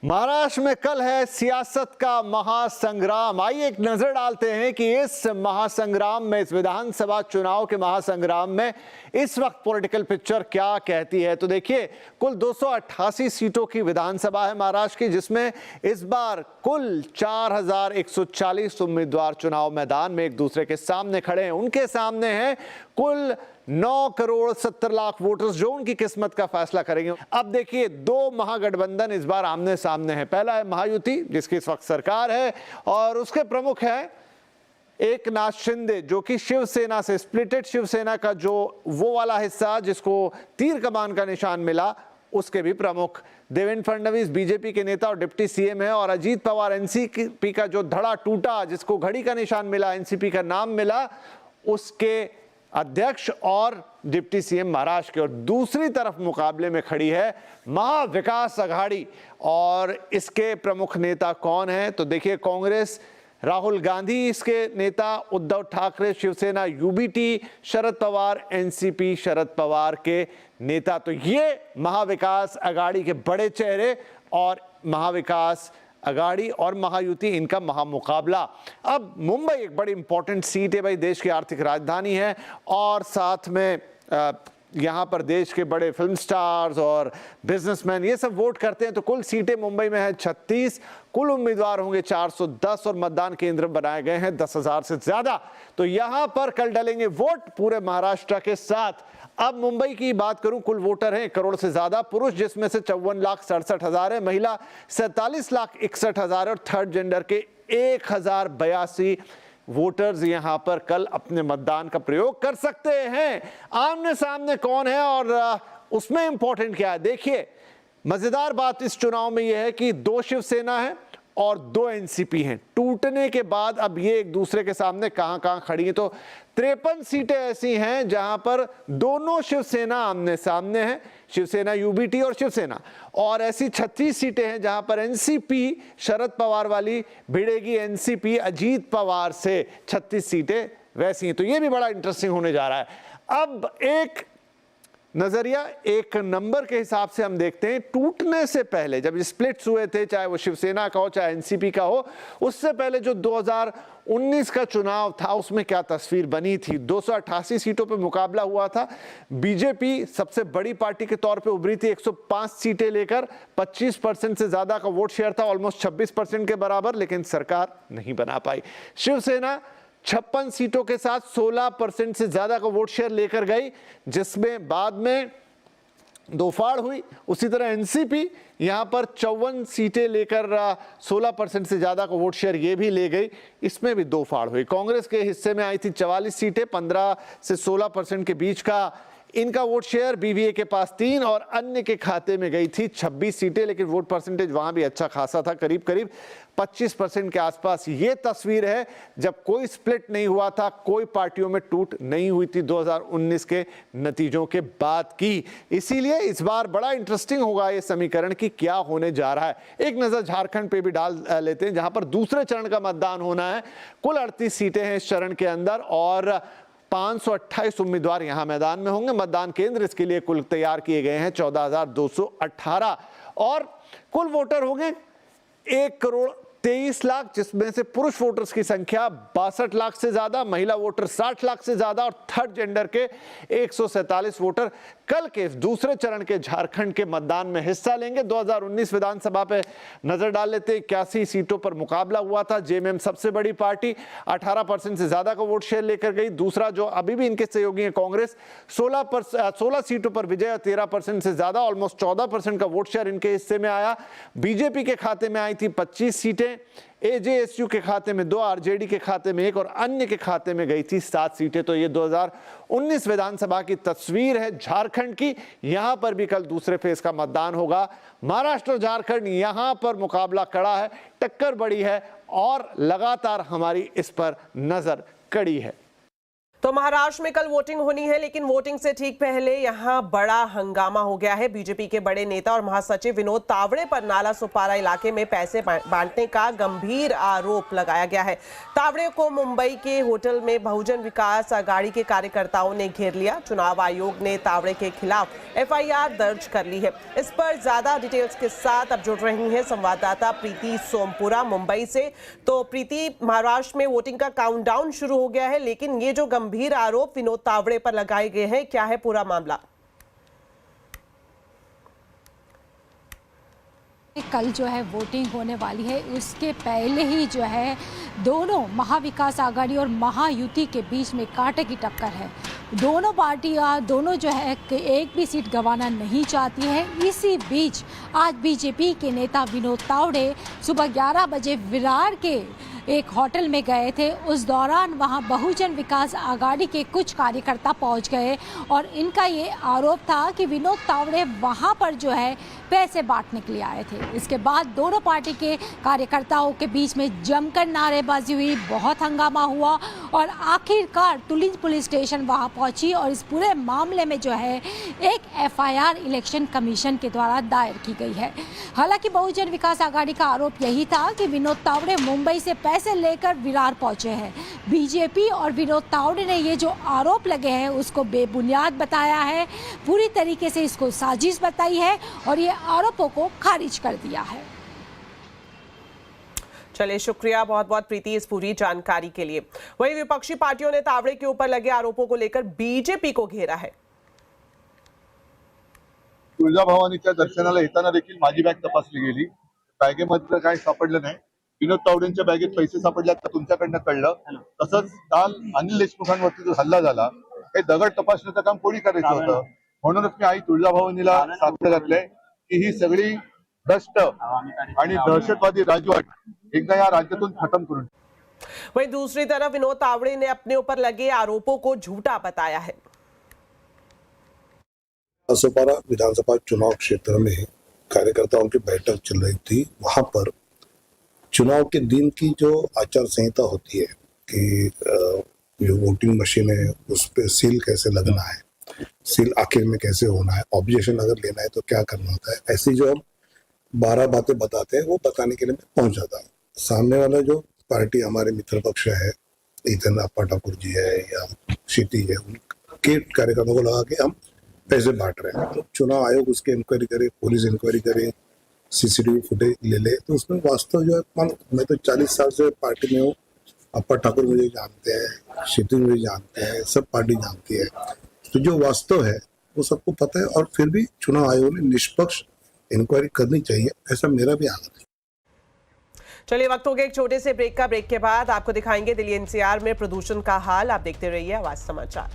महाराष्ट्र में कल है सियासत का महासंग्राम। आइए एक नजर डालते हैं कि इस महासंग्राम में, इस विधानसभा चुनाव के महासंग्राम में इस वक्त पॉलिटिकल पिक्चर क्या कहती है। तो देखिए, कुल 288 सीटों की विधानसभा है महाराष्ट्र की, जिसमें इस बार कुल 4140 उम्मीदवार चुनाव मैदान में एक दूसरे के सामने खड़े हैं। उनके सामने हैं कुल 9,70,00,000 वोटर्स जो उनकी किस्मत का फैसला करेंगे। अब देखिए, दो महागठबंधन इस बार आमने सामने हैं। पहला है महायुति, जिसकी इस वक्त सरकार है, और उसके प्रमुख है एकनाथ शिंदे, जो कि शिवसेना से, स्प्लिटेड शिवसेना का जो वो वाला हिस्सा जिसको तीर कमान का निशान मिला, उसके भी प्रमुख। देवेंद्र फडणवीस बीजेपी के नेता और डिप्टी सीएम है, और अजीत पवार एनसीपी का जो धड़ा टूटा, जिसको घड़ी का निशान मिला, एनसीपी का नाम मिला, उसके अध्यक्ष और डिप्टी सीएम महाराष्ट्र के। और दूसरी तरफ मुकाबले में खड़ी है महाविकास आघाड़ी, और इसके प्रमुख नेता कौन है? तो देखिए, कांग्रेस राहुल गांधी, इसके नेता उद्धव ठाकरे शिवसेना यूबीटी, शरद पवार एनसीपी शरद पवार के नेता। तो ये महाविकास आघाड़ी के बड़े चेहरे, और महाविकास आघाड़ी और महायुति, इनका महामुकाबला। अब मुंबई एक बड़ी इंपॉर्टेंट सीट है भाई, देश की आर्थिक राजधानी है, और साथ में यहाँ पर देश के बड़े फिल्म स्टार्स और बिजनेसमैन ये सब वोट करते हैं। तो कुल सीटें मुंबई में है 36, कुल उम्मीदवार होंगे 410, और मतदान केंद्र बनाए गए हैं 10,000 से ज्यादा। तो यहाँ पर कल डलेंगे वोट पूरे महाराष्ट्र के साथ। अब मुंबई की बात करूं, कुल वोटर हैं 1 करोड़ से ज्यादा, पुरुष जिसमें से 54,67,000 है, महिला 47,61,000 है, और थर्ड जेंडर के 1,082 वोटर्स यहां पर कल अपने मतदान का प्रयोग कर सकते हैं। आमने सामने कौन है और उसमें इंपॉर्टेंट क्या है? देखिए, मजेदार बात इस चुनाव में यह है कि 2 शिवसेना है और 2 एनसीपी हैं। टूटने के बाद अब ये एक दूसरे के सामने कहां खड़ी हैं। तो 53 सीटें ऐसी हैं जहां पर दोनों शिवसेना आमने सामने हैं, शिवसेना यूबीटी और शिवसेना, और ऐसी 36 सीटें हैं जहां पर एनसीपी शरद पवार वाली भिड़ेगी एनसीपी अजीत पवार से। 36 सीटें वैसी हैं। तो ये भी बड़ा इंटरेस्टिंग होने जा रहा है। अब एक नजरिया, एक नंबर के हिसाब से हम देखते हैं, टूटने से पहले जब स्प्लिट्स हुए थे, चाहे वो शिवसेना का हो चाहे एनसीपी का हो, उससे पहले जो 2019 का चुनाव था उसमें क्या तस्वीर बनी थी। 288 सीटों पे मुकाबला हुआ था। बीजेपी सबसे बड़ी पार्टी के तौर पे उभरी थी 105 सीटें लेकर, 25% से ज्यादा का वोट शेयर था, ऑलमोस्ट 26% के बराबर, लेकिन सरकार नहीं बना पाई। शिवसेना 56 सीटों के साथ 16% से ज्यादा का वोट शेयर लेकर गई, जिसमें बाद में दो फाड़ हुई। उसी तरह एनसीपी यहां पर 54 सीटें लेकर 16% से ज्यादा का वोट शेयर ये भी ले गई, इसमें भी दो फाड़ हुई। कांग्रेस के हिस्से में आई थी 44 सीटें, 15 से 16% के बीच का इनका वोट शेयर, बीवीए के पास 3 और अन्य के खाते में गई थी 26 सीटें, लेकिन वोट परसेंटेज वहां भी अच्छा खासा था, करीब करीब 25% के आसपास। ये तस्वीर है जब कोई स्प्लिट नहीं हुआ था, कोई पार्टियों में टूट नहीं हुई थी 2019 के नतीजों के बाद की। इसीलिए इस बार बड़ा इंटरेस्टिंग होगा ये समीकरण कि क्या होने जा रहा है। एक नजर झारखंड पे भी डाल लेते हैं, जहां पर दूसरे चरण का मतदान होना है। कुल 38 सीटें हैं इस चरण के अंदर, और 528 उम्मीदवार यहां मैदान में होंगे। मतदान केंद्र इसके लिए कुल तैयार किए गए हैं 14,218, और कुल वोटर होंगे 1,23,00,000, जिसमें से पुरुष वोटर्स की संख्या 62 लाख से ज्यादा, महिला वोटर 60 लाख से ज्यादा, और थर्ड जेंडर के 147 वोटर कल के दूसरे चरण के झारखंड के मतदान में हिस्सा लेंगे। 2019 विधानसभा पे नजर डाल लेते हैं। 81 सीटों पर मुकाबला हुआ था। जेएमएम सबसे बड़ी पार्टी 18% से ज्यादा का वोट शेयर लेकर गई। दूसरा जो अभी भी इनके सहयोगी है कांग्रेस, 16 सीटों पर विजय और 13% से ज्यादा, ऑलमोस्ट 14% का वोट शेयर इनके हिस्से में आया। बीजेपी के खाते में आई थी 25 सीटें, एजेएसयू के खाते में 2, आरजेडी के खाते में 1, और अन्य के खाते में गई थी 7 सीटें। तो ये 2019 विधानसभा की तस्वीर है झारखंड की। यहां पर भी कल दूसरे फेज का मतदान होगा। महाराष्ट्र और झारखंड, यहां पर मुकाबला कड़ा है, टक्कर बड़ी है, और लगातार हमारी इस पर नजर कड़ी है। तो महाराष्ट्र में कल वोटिंग होनी है, लेकिन वोटिंग से ठीक पहले यहां बड़ा हंगामा हो गया है। बीजेपी के बड़े नेता और महासचिव विनोद तावड़े पर नाला सुपारा इलाके में पैसे बांटने का गंभीर आरोप लगाया गया है। तावड़े को मुंबई के होटल में बहुजन विकास आघाड़ी के कार्यकर्ताओं ने घेर लिया। चुनाव आयोग ने तावड़े के खिलाफ एफआईआर दर्ज कर ली है। इस पर ज्यादा डिटेल्स के साथ अब जुड़ रही है संवाददाता प्रीति सोमपुरा मुंबई से। तो प्रीति, महाराष्ट्र में वोटिंग का काउंटडाउन शुरू हो गया है, लेकिन ये जो गंभीर आरोप विनोद तावड़े पर लगाए गए हैं, क्या है पूरा मामला? कल जो है वोटिंग होने वाली है, उसके पहले ही जो है दोनों महाविकास आघाड़ी और महायुति के बीच में कांटे की टक्कर है। दोनों पार्टियां दोनों जो है एक भी सीट गंवाना नहीं चाहती हैं। इसी बीच आज बीजेपी के नेता विनोद तावड़े सुबह 11 बजे विरार के एक होटल में गए थे। उस दौरान वहां बहुजन विकास आघाड़ी के कुछ कार्यकर्ता पहुंच गए और इनका ये आरोप था कि विनोद तावड़े वहां पर जो है पैसे बांटने के लिए आए थे। इसके बाद दोनों पार्टी के कार्यकर्ताओं के बीच में जमकर नारेबाजी हुई, बहुत हंगामा हुआ और आखिरकार तुलिंज पुलिस स्टेशन वहां पहुंची और इस पूरे मामले में जो है एक एफआईआर इलेक्शन कमीशन के द्वारा दायर की गई है। हालांकि बहुजन विकास आघाड़ी का आरोप यही था कि विनोद तावड़े मुंबई से पैसे लेकर विरार पहुंचे हैं। बीजेपी और विनोद तावड़े ने ये जो आरोप लगे हैं उसको बेबुनियाद बताया है, पूरी तरीके से इसको साजिश बताई है और ये आरोपों को खारिज कर दिया है। चलिए, शुक्रिया बहुत बहुत प्रीति इस पूरी जानकारी के लिए। वहीं विपक्षी पार्टियों ने तावड़े के ऊपर लगे आरोपों को लेकर बीजेपी को घेरा है। तुळजाभवानीच्या दर्शनाला येताना देखील माझी बॅग तपासली गेली, बॅगेमध्ये काही सापडलं नाही। विनोद तावडेंच्या बॅगेत पैसे सापडले तर तुमच्याकडनं कळलं। तसंच काल अनिल देशमुखांवरती जो हल्ला झाला, हे दगड तपासण्याचं काम कोणी करायचं होतं? म्हणूनच मी आई तुळजाभवानीला साक्ष घातलंय की ही सगळी भ्रष्ट आणि दहशतवादी राजवट एकदा या राज्यातून खत्म करून। वहीं दूसरी तरफ विनोद तावड़े ने अपने ऊपर लगे आरोपों को झूठा बताया है। असोपारा विधानसभा चुनाव क्षेत्र में कार्यकर्ताओं की बैठक चल रही थी। वहां पर चुनाव के दिन की जो आचार संहिता होती है कि जो वोटिंग मशीन है उस पर सील कैसे लगना है, सील आखिर में कैसे होना है, ऑब्जेक्शन अगर लेना है तो क्या करना होता है, ऐसी जो हम 12 बातें बताते हैं वो बताने के लिए मैं पहुंच जाता हूँ। सामने वाला जो पार्टी हमारे मित्र पक्ष है, इधर अप्पा ठाकुर जी है या क्षितिज है, उनके कार्यकर्ताओं को लगा कि हम पैसे बांट रहे हैं। तो चुनाव आयोग उसकी इंक्वायरी करे, पुलिस इंक्वायरी करे, सीसीटीवी फुटेज ले ले, तो उसमें वास्तव जो है, मैं तो 40 साल से पार्टी में हूँ। अप्पा ठाकुर मुझे जानते हैं, क्षितिज मुझे जानते हैं, सब पार्टी जानती है। तो जो वास्तव है वो सबको पता है और फिर भी चुनाव आयोग ने निष्पक्ष इंक्वायरी करनी चाहिए, ऐसा मेरा भी आग्रह है। चलिए, वक्त हो गया एक छोटे से ब्रेक का। ब्रेक के बाद आपको दिखाएंगे दिल्ली एनसीआर में प्रदूषण का हाल। आप देखते रहिए आवाज समाचार।